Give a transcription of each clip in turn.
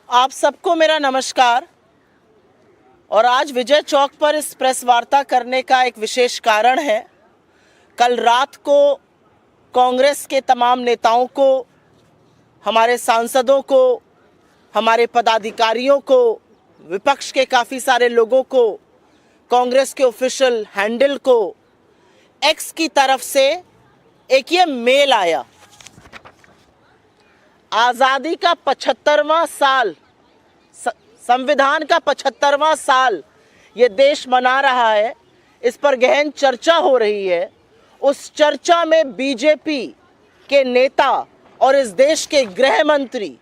आप सबको मेरा नमस्कार। और आज विजय चौक पर इस प्रेस वार्ता करने का एक विशेष कारण है। कल रात को कांग्रेस के तमाम नेताओं को, हमारे सांसदों को, हमारे पदाधिकारियों को, विपक्ष के काफ़ी सारे लोगों को, कांग्रेस के ऑफिशियल हैंडल को एक्स की तरफ से एक ये मेल आया। आज़ादी का 75वां साल, संविधान का 75वां साल ये देश मना रहा है। इस पर गहन चर्चा हो रही है। उस चर्चा में बीजेपी के नेता और इस देश के गृह मंत्री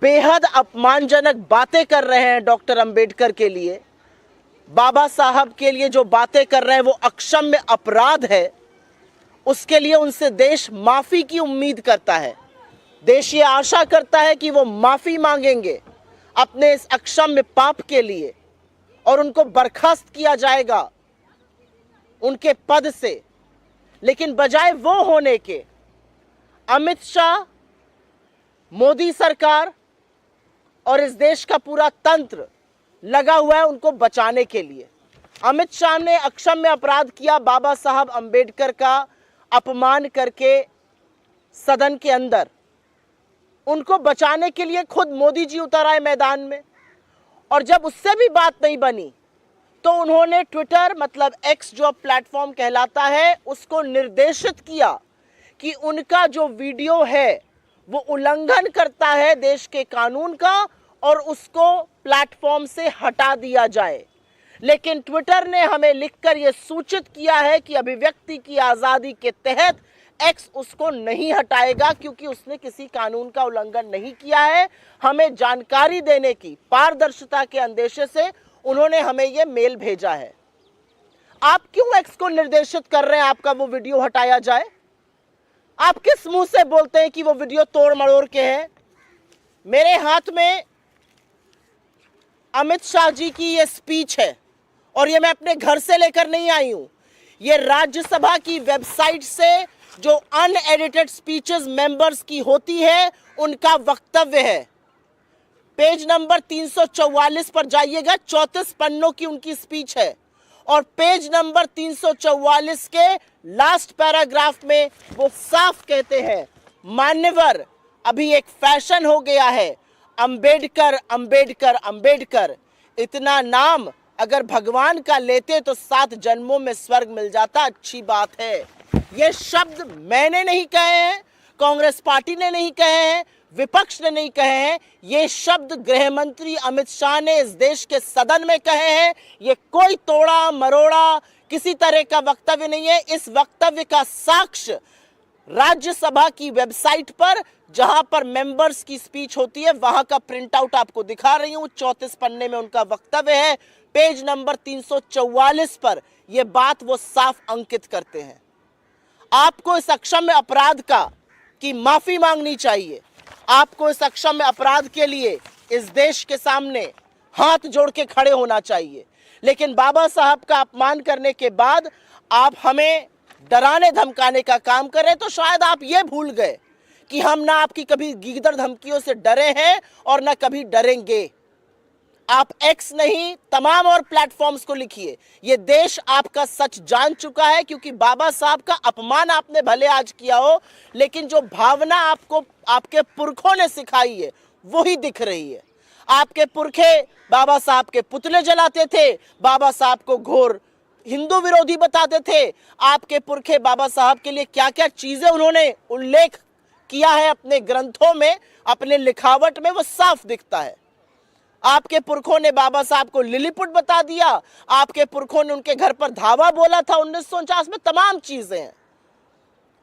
बेहद अपमानजनक बातें कर रहे हैं डॉक्टर अंबेडकर के लिए, बाबा साहब के लिए जो बातें कर रहे हैं वो अक्षम्य अपराध है। उसके लिए उनसे देश माफ़ी की उम्मीद करता है। देश ये आशा करता है कि वो माफ़ी मांगेंगे अपने इस अक्षम्य पाप के लिए और उनको बर्खास्त किया जाएगा उनके पद से। लेकिन बजाय वो होने के, अमित शाह, मोदी सरकार और इस देश का पूरा तंत्र लगा हुआ है उनको बचाने के लिए। अमित शाह ने अक्षम्य अपराध किया, बाबा साहब अंबेडकर का अपमान करके सदन के अंदर। उनको बचाने के लिए खुद मोदी जी उतर आए मैदान में। और जब उससे भी बात नहीं बनी तो उन्होंने ट्विटर, मतलब एक्स जो प्लेटफॉर्म कहलाता है, उसको निर्देशित किया कि उनका जो वीडियो है वो उल्लंघन करता है देश के कानून का और उसको प्लेटफॉर्म से हटा दिया जाए। लेकिन ट्विटर ने हमें लिखकर यह सूचित किया है कि अभिव्यक्ति की आज़ादी के तहत एक्स उसको नहीं हटाएगा क्योंकि उसने किसी कानून का उल्लंघन नहीं किया है। हमें जानकारी देने की पारदर्शिता के अंदेशे से उन्होंने हमें यह मेल भेजा है। आप क्यों एक्स को निर्देशित कर रहे हैं आपका वो वीडियो हटाया जाए? आप किस मुंह से बोलते हैं कि वो वीडियो तोड़ मरोड़ के है? मेरे हाथ में अमित शाह जी की ये स्पीच है और ये मैं अपने घर से लेकर नहीं आई हूं। ये राज्यसभा की वेबसाइट से जो अनएडिटेड स्पीचेस मेंबर्स की होती है उनका वक्तव्य है। पेज नंबर 344 पर जाइएगा, 34 पन्नों की उनकी स्पीच है। और पेज नंबर 344 के लास्ट पैराग्राफ में वो साफ कहते हैं, मान्यवर, अभी एक फैशन हो गया है, अंबेडकर अंबेडकर अंबेडकर। इतना नाम अगर भगवान का लेते तो 7 जन्मों में स्वर्ग मिल जाता। अच्छी बात है। ये शब्द मैंने नहीं कहे हैं, कांग्रेस पार्टी ने नहीं कहे हैं, विपक्ष ने नहीं कहे हैं। ये शब्द गृह मंत्री अमित शाह ने इस देश के सदन में कहे हैं। ये कोई तोड़ा मरोड़ा किसी तरह का वक्तव्य नहीं है। इस वक्तव्य का साक्ष्य राज्यसभा की वेबसाइट पर, जहां पर मेंबर्स की स्पीच होती है, वहां का प्रिंट आउट आपको दिखा रही हूं। 34 पन्ने में उनका वक्तव्य है। पेज नंबर 344 पर यह बात वो साफ अंकित करते हैं। आपको इस अक्षम्य अपराध की माफी मांगनी चाहिए। आपको इस अक्षम्य अपराध के लिए इस देश के सामने हाथ जोड़ के खड़े होना चाहिए। लेकिन बाबा साहब का अपमान करने के बाद आप हमें डराने धमकाने का काम करें तो शायद आप ये भूल गए कि हम ना आपकी कभी गीदड़ धमकियों से डरे हैं और ना कभी डरेंगे। आप एक्स नहीं, तमाम और प्लेटफॉर्म्स को लिखिए। ये देश आपका सच जान चुका है क्योंकि बाबा साहब का अपमान आपने भले आज किया हो, लेकिन जो भावना आपको आपके पुरखों ने सिखाई है वही दिख रही है। आपके पुरखे बाबा साहब के पुतले जलाते थे, बाबा साहब को घोर हिंदू विरोधी बताते थे। आपके पुरखे बाबा साहब के लिए क्या क्या चीजें उन्होंने उल्लेख किया है अपने ग्रंथों में, अपने लिखावट में, वो साफ दिखता है। आपके पुरखों ने बाबा साहब को लिलीपुट बता दिया। आपके पुरखों ने उनके घर पर धावा बोला था 1949 में। तमाम चीजें हैं।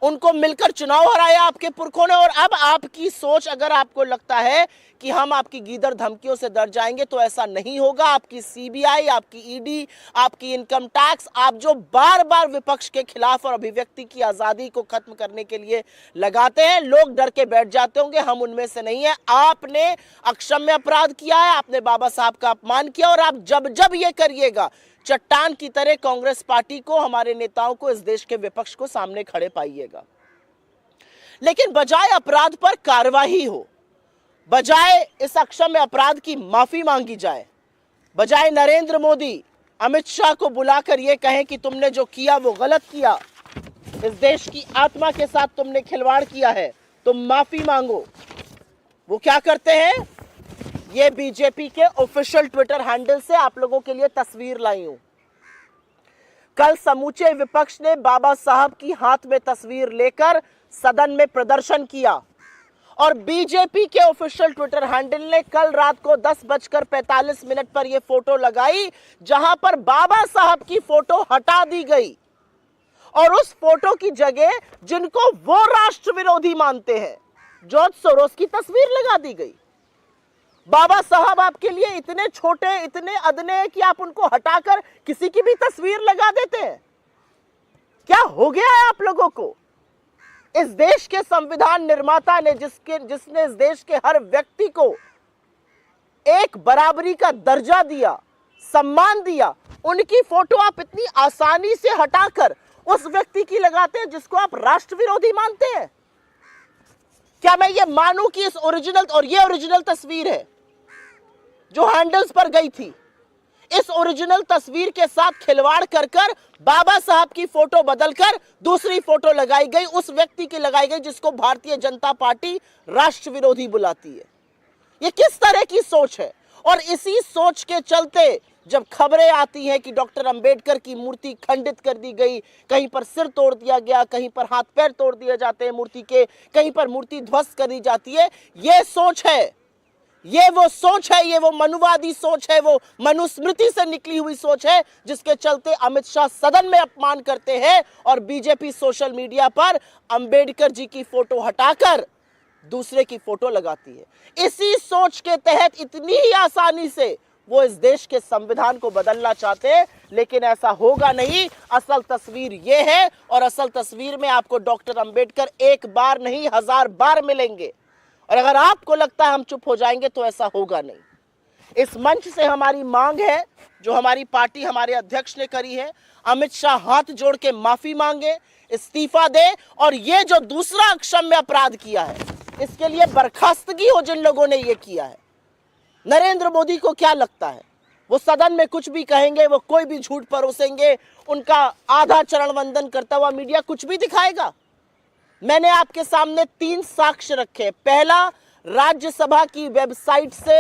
उनको मिलकर चुनाव हराया आपके पुरखों ने। और अब आपकी सोच, अगर आपको लगता है कि हम आपकी गीदड़ धमकियों से डर जाएंगे, तो ऐसा नहीं होगा। आपकी सीबीआई, आपकी ईडी, आपकी इनकम टैक्स, आप जो बार बार विपक्ष के खिलाफ और अभिव्यक्ति की आजादी को खत्म करने के लिए लगाते हैं, लोग डर के बैठ जाते होंगे। हम उनमें से नहीं है। आपने अक्षम्य अपराध किया है, आपने बाबा साहब का अपमान किया, और आप जब जब ये करिएगा, चट्टान की तरह कांग्रेस पार्टी को, हमारे नेताओं को, इस देश के विपक्ष को सामने खड़े पाइएगा। लेकिन बजाय अपराध पर कार्रवाई हो, बजाय इस अक्षम्य अपराध की माफी मांगी जाए, बजाय नरेंद्र मोदी अमित शाह को बुलाकर यह कहें कि तुमने जो किया वो गलत किया, इस देश की आत्मा के साथ तुमने खिलवाड़ किया है, तुम माफी मांगो, वो क्या करते हैं? ये बीजेपी के ऑफिशियल ट्विटर हैंडल से आप लोगों के लिए तस्वीर लाई हूं। कल समूचे विपक्ष ने बाबा साहब की हाथ में तस्वीर लेकर सदन में प्रदर्शन किया और बीजेपी के ऑफिशियल ट्विटर हैंडल ने कल रात को 10:45 पर यह फोटो लगाई, जहां पर बाबा साहब की फोटो हटा दी गई और उस फोटो की जगह जिनको वो राष्ट्र विरोधी मानते हैं, जॉर्ज सोरोस की तस्वीर लगा दी गई। बाबा साहब आपके लिए इतने छोटे, इतने अदने हैं कि आप उनको हटाकर किसी की भी तस्वीर लगा देते हैं। क्या हो गया है आप लोगों को? इस देश के संविधान निर्माता ने जिसने इस देश के हर व्यक्ति को एक बराबरी का दर्जा दिया, सम्मान दिया, उनकी फोटो आप इतनी आसानी से हटाकर उस व्यक्ति की लगाते हैं जिसको आप राष्ट्र विरोधी मानते हैं। क्या मैं ये मानूं कि इस ओरिजिनल, और ये ओरिजिनल तस्वीर है जो हैंडल्स पर गई थी, इस ओरिजिनल तस्वीर के साथ खिलवाड़ कर बाबा साहब की फोटो बदलकर दूसरी फोटो लगाई गई, उस व्यक्ति की लगाई गई जिसको भारतीय जनता पार्टी राष्ट्र विरोधी बुलाती है। ये किस तरह की सोच है? और इसी सोच के चलते जब खबरें आती हैं कि डॉक्टर अंबेडकर की मूर्ति खंडित कर दी गई, कहीं पर सिर तोड़ दिया गया, कहीं पर हाथ पैर तोड़ दिए जाते हैं मूर्ति के, कहीं पर मूर्ति ध्वस्त कर दी जाती है, ये सोच है, ये वो सोच है, ये वो मनुवादी सोच है, वो मनुस्मृति से निकली हुई सोच है, जिसके चलते अमित शाह सदन में अपमान करते हैं और बीजेपी सोशल मीडिया पर अंबेडकर जी की फोटो हटाकर दूसरे की फोटो लगाती है। इसी सोच के तहत इतनी ही आसानी से वो इस देश के संविधान को बदलना चाहते हैं, लेकिन ऐसा होगा नहीं। असल तस्वीर ये है और असल तस्वीर में आपको डॉक्टर अंबेडकर एक बार नहीं 1000 बार मिलेंगे और अगर आपको लगता है हम चुप हो जाएंगे तो ऐसा होगा नहीं। इस मंच से हमारी मांग है, जो हमारी पार्टी, हमारे अध्यक्ष ने करी है, अमित शाह हाथ जोड़ के माफी मांगे, इस्तीफा दे और ये जो दूसरा अक्षम्य अपराध किया है इसके लिए बर्खास्तगी हो जिन लोगों ने ये किया है। नरेंद्र मोदी को क्या लगता है? वो सदन में कुछ भी कहेंगे, वो कोई भी झूठ परोसेंगे, उनका आधा चरण वंदन करता हुआ मीडिया कुछ भी दिखाएगा। मैंने आपके सामने 3 साक्ष्य रखे। पहला, राज्यसभा की वेबसाइट से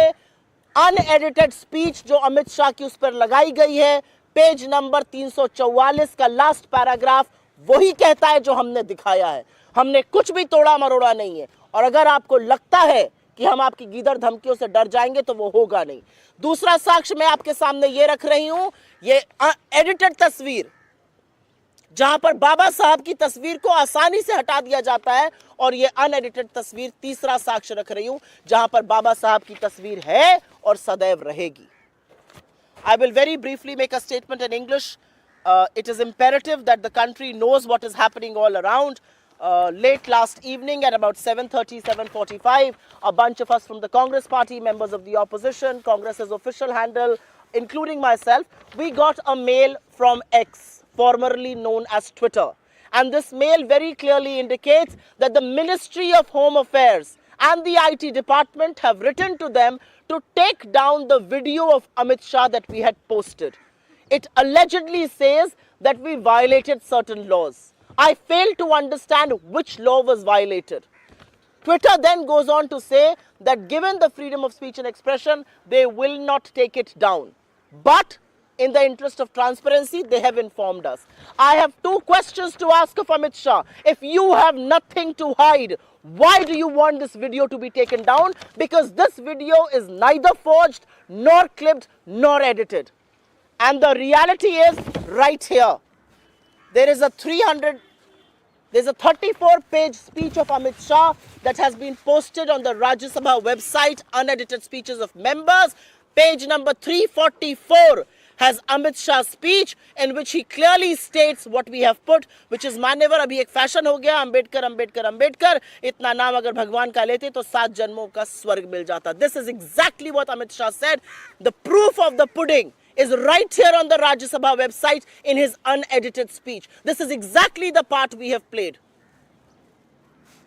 अनएडिटेड स्पीच जो अमित शाह की उस पर लगाई गई है, पेज नंबर 344 का लास्ट पैराग्राफ वही कहता है जो हमने दिखाया है। हमने कुछ भी तोड़ा मरोड़ा नहीं है और अगर आपको लगता है कि हम आपकी गीदड़ धमकियों से डर जाएंगे तो वो होगा नहीं। दूसरा साक्ष्य मैं आपके सामने ये रख रही हूं, ये एडिटेड तस्वीर जहां पर बाबा साहब की तस्वीर को आसानी से हटा दिया जाता है और ये अनएडिटेड तस्वीर तीसरा साक्ष्य रख रही हूं जहां पर बाबा साहब की तस्वीर है और सदैव रहेगी। I will very briefly make a statement in English. It is imperative that the country knows what is happening all around. Late last evening at about 7:30, 7:45, a bunch of us from the Congress party, members of the opposition, Congress's official handle, including myself, we got a mail from X, formerly known as Twitter. And this mail very clearly indicates that the Ministry of Home Affairs and the IT department have written to them to take down the video of Amit Shah that we had posted. It allegedly says that we violated certain laws. I fail to understand which law was violated. Twitter then goes on to say that given the freedom of speech and expression, they will not take it down. But in the interest of transparency, they have informed us. I have 2 questions to ask of Amit Shah. If you have nothing to hide, why do you want this video to be taken down? Because this video is neither forged, nor clipped, nor edited. And the reality is right here. There is a 34-page speech of Amit Shah that has been posted on the Rajya Sabha website, unedited speeches of members. Page number 344 has Amit Shah's speech in which he clearly states what we have put, which is मान्यवर। अभी एक fashion हो गया, अंबेडकर अंबेडकर अंबेडकर, इतना नाम अगर भगवान का लेते तो 7 जन्मों का स्वर्ग मिल जाता। This is exactly what Amit Shah said. The proof of the pudding is right here on the Rajya Sabha website in his unedited speech. This is exactly the part we have played.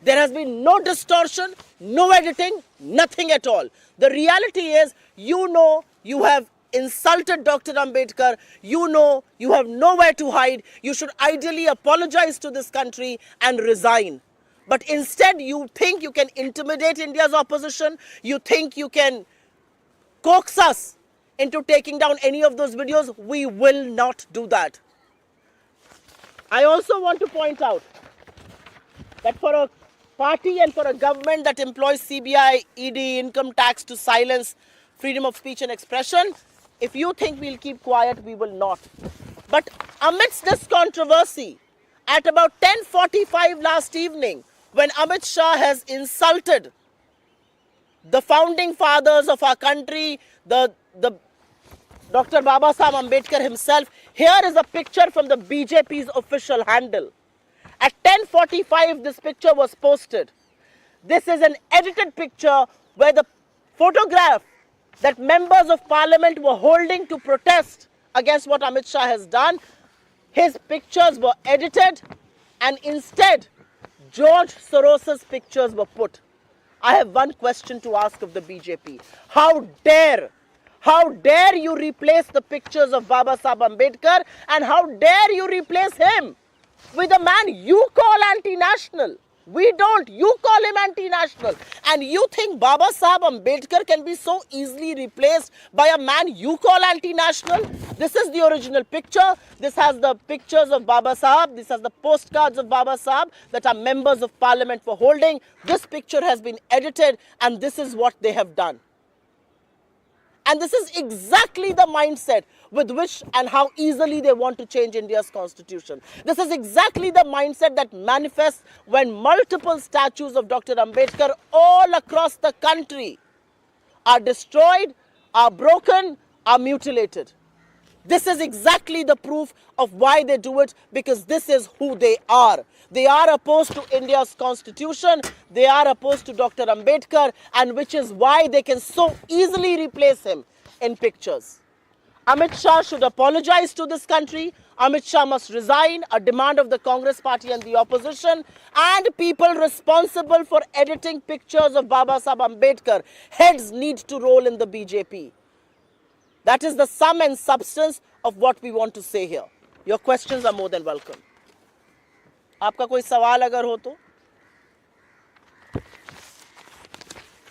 There has been no distortion, no editing, nothing at all. The reality is, you have insulted Dr. Ambedkar. You have nowhere to hide. You should ideally apologize to this country and resign. But instead, you think you can intimidate India's opposition. You think you can coax us into taking down any of those videos. We will not do that. I also want to point out that for a party and for a government that employs CBI, ED, income tax to silence freedom of speech and expression, if you think we'll keep quiet, we will not. But amidst this controversy, at about 10:45 last evening, when Amit Shah has insulted the founding fathers of our country, the Dr. Baba Saheb Ambedkar himself, here is a picture from the BJP's official handle. At 10:45, this picture was posted. This is an edited picture where the photograph that members of parliament were holding to protest against what Amit Shah has done, his pictures were edited, and instead George Soros's pictures were put. I have one question to ask of the BJP. How dare you replace the pictures of Baba Saheb Ambedkar, and how dare you replace him with a man you call anti-national? We don't. You call him anti-national. And you think Baba Saheb Ambedkar can be so easily replaced by a man you call anti-national? This is the original picture. This has the pictures of Baba Saheb. This has the postcards of Baba Saheb that our members of parliament were holding. This picture has been edited, and this is what they have done. And this is exactly the mindset with which and how easily they want to change India's constitution. This is exactly the mindset that manifests when multiple statues of Dr. Ambedkar all across the country are destroyed, are broken, are mutilated. This is exactly the proof of why they do it, because this is who they are. They are opposed to India's constitution, they are opposed to Dr. Ambedkar, and which is why they can so easily replace him in pictures. Amit Shah should apologize to this country. Amit Shah must resign, a demand of the Congress party and the opposition, and people responsible for editing pictures of Baba Saheb Ambedkar. Heads need to roll in the BJP. That is the sum and substance of what we want to say here. Your questions are more than welcome. आपका कोई सवाल अगर हो तो?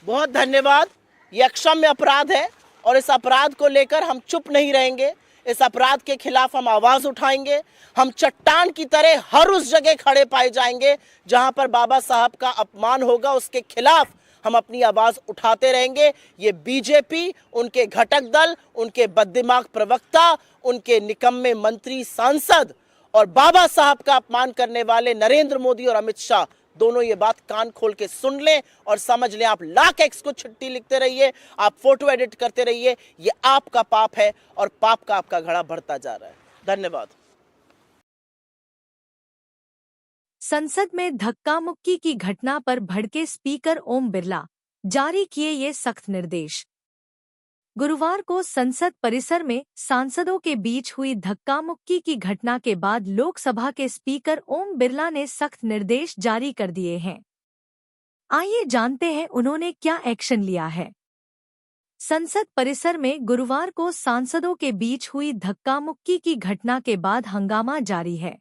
बहुत धन्यवाद. यह अक्षम्य अपराध है और इस अपराध को लेकर हम चुप नहीं रहेंगे. इस अपराध के खिलाफ हम आवाज उठाएंगे. हम चट्टान की तरह हर उस जगह खड़े पाए जाएंगे जहां पर बाबा साहब का अपमान होगा. उसके खिलाफ हम अपनी आवाज उठाते रहेंगे. ये बीजेपी, उनके घटक दल, उनके बददिमाग प्रवक्ता, उनके निकम्मे मंत्री सांसद और बाबा साहब का अपमान करने वाले नरेंद्र मोदी और अमित शाह दोनों ये बात कान खोल के सुन लें और समझ लें. आप लाख एक्स को चिट्ठी लिखते रहिए, आप फोटो एडिट करते रहिए, ये आपका पाप है और पाप का आपका घड़ा बढ़ता जा रहा है. धन्यवाद. संसद में धक्का मुक्की की घटना पर भड़के स्पीकर ओम बिरला, जारी किए ये सख्त निर्देश. गुरुवार को संसद परिसर में सांसदों के बीच हुई धक्का मुक्की की घटना के बाद लोकसभा के स्पीकर ओम बिरला ने सख्त निर्देश जारी कर दिए हैं. आइए जानते हैं उन्होंने क्या एक्शन लिया है. संसद परिसर में गुरुवार को सांसदों के बीच हुई धक्का मुक्की की घटना के बाद हंगामा जारी है.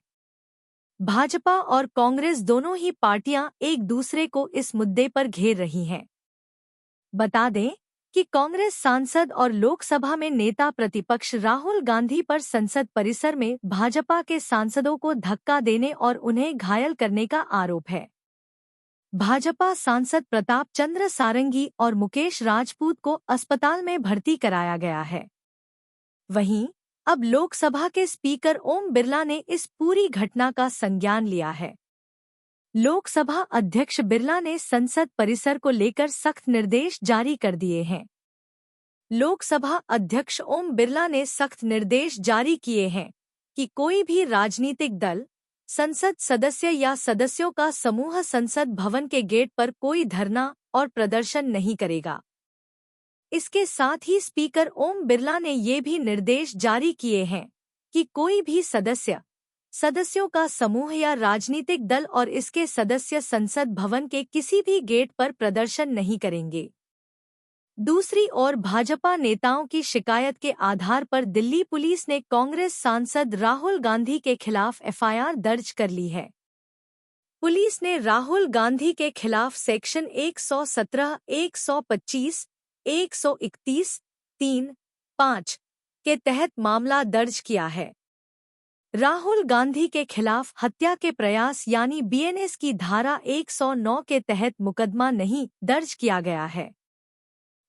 भाजपा और कांग्रेस दोनों ही पार्टियां एक दूसरे को इस मुद्दे पर घेर रही हैं. बता दें कि कांग्रेस सांसद और लोकसभा में नेता प्रतिपक्ष राहुल गांधी पर संसद परिसर में भाजपा के सांसदों को धक्का देने और उन्हें घायल करने का आरोप है. भाजपा सांसद प्रताप चंद्र सारंगी और मुकेश राजपूत को अस्पताल में भर्ती कराया गया है. वहीं अब लोकसभा के स्पीकर ओम बिरला ने इस पूरी घटना का संज्ञान लिया है. लोकसभा अध्यक्ष बिरला ने संसद परिसर को लेकर सख्त निर्देश जारी कर दिए हैं. लोकसभा अध्यक्ष ओम बिरला ने सख्त निर्देश जारी किए हैं कि कोई भी राजनीतिक दल, संसद सदस्य या सदस्यों का समूह संसद भवन के गेट पर कोई धरना और प्रदर्शन नहीं करेगा. इसके साथ ही स्पीकर ओम बिरला ने ये भी निर्देश जारी किए हैं कि कोई भी सदस्य सदस्यों का समूह या राजनीतिक दल और इसके सदस्य संसद भवन के किसी भी गेट पर प्रदर्शन नहीं करेंगे। दूसरी ओर भाजपा नेताओं की शिकायत के आधार पर दिल्ली पुलिस ने कांग्रेस सांसद राहुल गांधी के खिलाफ एफआईआर दर्ज कर ली है। पुलिस ने राहुल गांधी के खिलाफ सेक्शन 117, 125, 131, 3, 5 के तहत मामला दर्ज किया है। राहुल गांधी के खिलाफ हत्या के प्रयास यानी बीएनएस की धारा 109 के तहत मुकदमा नहीं दर्ज किया गया है।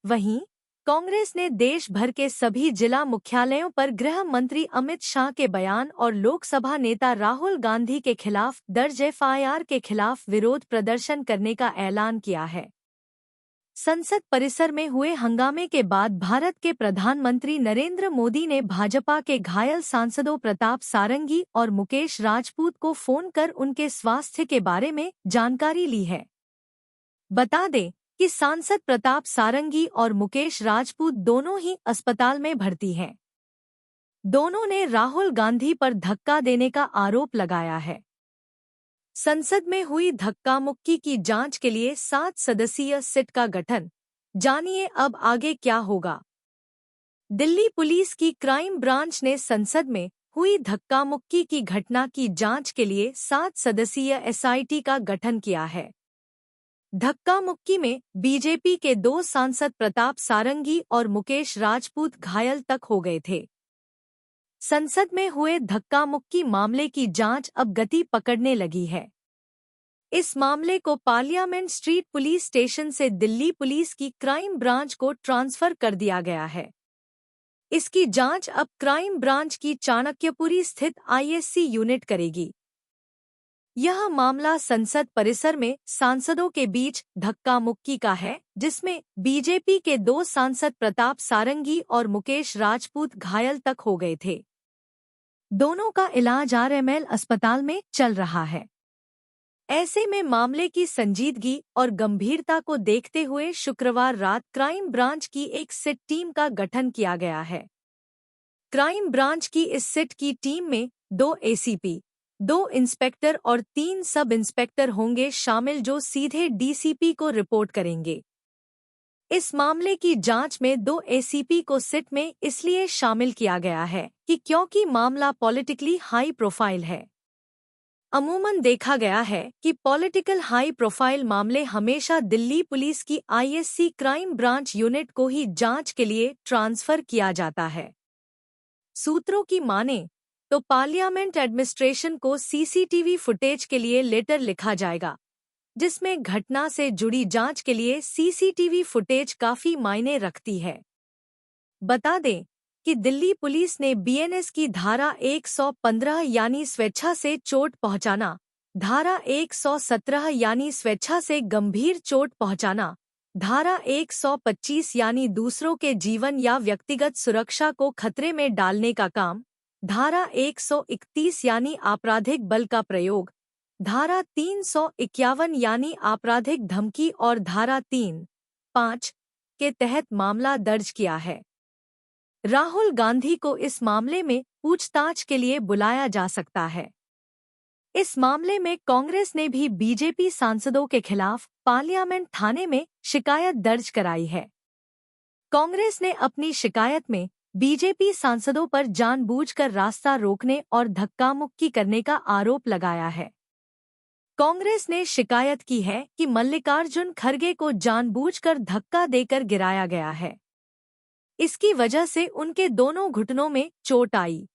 वहीं कांग्रेस ने देश भर के सभी जिला मुख्यालयों पर गृह मंत्री अमित शाह के बयान और लोकसभा नेता राहुल गांधी के खिलाफ दर्ज एफआईआर के खिलाफ विरोध प्रदर्शन करने का ऐलान किया है। संसद परिसर में हुए हंगामे के बाद भारत के प्रधानमंत्री नरेंद्र मोदी ने भाजपा के घायल सांसदों प्रताप सारंगी और मुकेश राजपूत को फोन कर उनके स्वास्थ्य के बारे में जानकारी ली है। बता दें कि सांसद प्रताप सारंगी और मुकेश राजपूत दोनों ही अस्पताल में भर्ती हैं। दोनों ने राहुल गांधी पर धक्का देने का आरोप लगाया है। संसद में हुई धक्का मुक्की की जांच के लिए 7 सदस्यीय सिट का गठन। जानिए अब आगे क्या होगा। दिल्ली पुलिस की क्राइम ब्रांच ने संसद में हुई धक्का मुक्की की घटना की जांच के लिए 7 सदस्यीय एसआईटी का गठन किया है। धक्का मुक्की में बीजेपी के 2 सांसद प्रताप सारंगी और मुकेश राजपूत घायल तक हो गए थे। संसद में हुए धक्का मुक्की मामले की जांच अब गति पकड़ने लगी है। इस मामले को पार्लियामेंट स्ट्रीट पुलिस स्टेशन से दिल्ली पुलिस की क्राइम ब्रांच को ट्रांसफर कर दिया गया है। इसकी जांच अब क्राइम ब्रांच की चाणक्यपुरी स्थित आईएससी यूनिट करेगी। यह मामला संसद परिसर में सांसदों के बीच धक्का मुक्की का है, जिसमें बीजेपी के 2 सांसद प्रताप सारंगी और मुकेश राजपूत घायल तक हो गए थे। दोनों का इलाज आरएमएल अस्पताल में चल रहा है। ऐसे में मामले की संजीदगी और गंभीरता को देखते हुए शुक्रवार रात क्राइम ब्रांच की एक सिट टीम का गठन किया गया है। क्राइम ब्रांच की इस सिट की टीम में 2 एसीपी, 2 इंस्पेक्टर और 3 सब इंस्पेक्टर होंगे शामिल, जो सीधे डीसीपी को रिपोर्ट करेंगे। इस मामले की जांच में 2 एसीपी को सिट में इसलिए शामिल किया गया है कि क्योंकि मामला पॉलिटिकली हाई प्रोफाइल है। अमूमन देखा गया है कि पॉलिटिकल हाई प्रोफाइल मामले हमेशा दिल्ली पुलिस की आईएससी क्राइम ब्रांच यूनिट को ही जांच के लिए ट्रांसफर किया जाता है। सूत्रों की माने तो पार्लियामेंट एडमिनिस्ट्रेशन को सीसीटीवी फुटेज के लिए लेटर लिखा जाएगा, जिसमें घटना से जुड़ी जांच के लिए सीसीटीवी फुटेज काफी मायने रखती है। बता दें कि दिल्ली पुलिस ने बीएनएस की धारा 115 यानी स्वेच्छा से चोट पहुंचाना, धारा 117 यानी स्वेच्छा से गंभीर चोट पहुंचाना, धारा 125 यानी दूसरों के जीवन या व्यक्तिगत सुरक्षा को खतरे में डालने का काम, धारा 131 यानी आपराधिक बल का प्रयोग, धारा 351 यानी आपराधिक धमकी और धारा 3, 5 के तहत मामला दर्ज किया है। राहुल गांधी को इस मामले में पूछताछ के लिए बुलाया जा सकता है। इस मामले में कांग्रेस ने भी बीजेपी सांसदों के खिलाफ पार्लियामेंट थाने में शिकायत दर्ज कराई है। कांग्रेस ने अपनी शिकायत में बीजेपी सांसदों पर जानबूझकर रास्ता रोकने और धक्का मुक्की करने का आरोप लगाया है। कांग्रेस ने शिकायत की है कि मल्लिकार्जुन खड़गे को जानबूझकर धक्का देकर गिराया गया है। इसकी वजह से उनके दोनों घुटनों में चोट आई।